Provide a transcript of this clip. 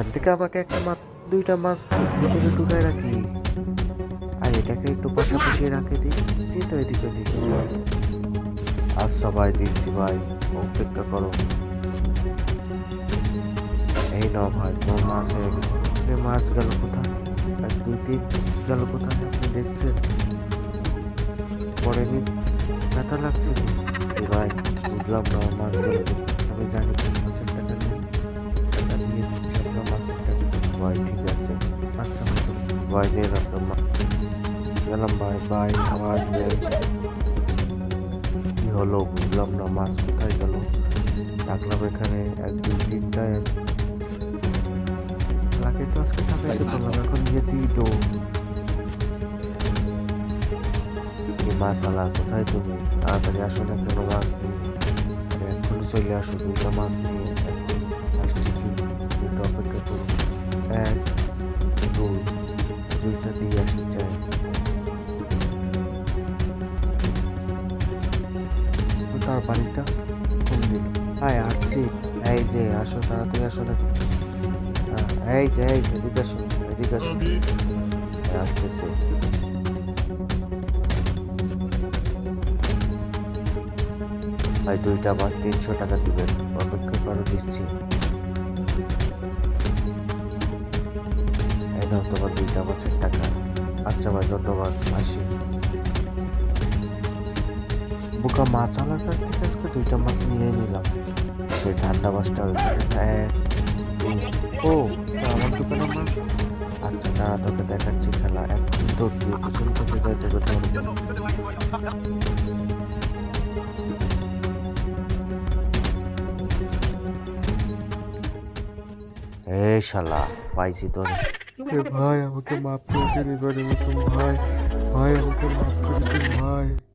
এখান থেকে আমাকে একটা মাছ, দুইটা মাছ ভিতরে ঢুকায় রাখি, আর এটাকে একটু পাশাপাশি রাখে দিই, এই তো এদিকে ওদিকে। আচ্ছা ভাই, দিচ্ছি ভাই, অপেক্ষা করো। এই নাও ভাই, তোমার মাছ হয়ে গেছে। এ মাছ গেল কোথায়? এক দুই তিন গেল কোথায় আপনি দেখছেন? পরে ব্যথা লাগছে কি? এ ভাই, বুঝলাম না আমার মাছ গেল কোথায়। আমি জানি কোন মাছের টাকা নেই, টাকা দিয়ে দিচ্ছি আপনার মাছের টাকা। ভাই ঠিক আছে, আচ্ছা ভাই নেন আপনার মাছ। গেলাম ভাই, ভাই আবার আসবেন। কি হলো বুঝলাম না, মাছ কোথায় গেল? রাখলাম এখানে এক দুই তিনটা, লাগে তো আজকে টাকাইতে বললাম, এখন নিয়ে দিই তো। এই মাছ আলা কোথায় তুমি? তাড়াতাড়ি আসো না কেন মাছ নিয়ে? আরে এক্ষুনি চলে আসো, দুইটা মাছ নিয়ে এক্ষুনি আসতেছি, একটু অপেক্ষা করুন। এক দুই, দুইটা দিয়ে আসি চাই। তার বাড়িটা কোন দিল? হ্যাঁ আসছি, এই যে আসো, তাড়াতাড়ি আসো না। এই যে এদিকে আসো, এদিকে আসো। হ্যাঁ, আসতেছে। ভাই দুইটা মাছ 300 টাকা দিবেন, অপেক্ষা করো, দিচ্ছি। এই দাও তোমার দুইটা মাছের টাকা। আচ্ছা ভাই ধন্যবাদ, আসি। বোকা মাছ আলার কাছ থেকে আজকে দুইটা মাছ নিয়ে নিলাম। সেই ঠান্ডা মাছটা ওইখানে ও, তা আমার দোকানের মাছ। আচ্ছা দাঁড়া, তোকে দেখাচ্ছি খেলা। এক দৌড় দিয়ে পিছন থেকে যাই, তোকে ধরবো। এই শালা, পাইছি তোরে। এ ভাই আমাকে মাফ করে দিন এবারের মতন ভাই, ভাই আমাকে মাফ করে দিন ভাই।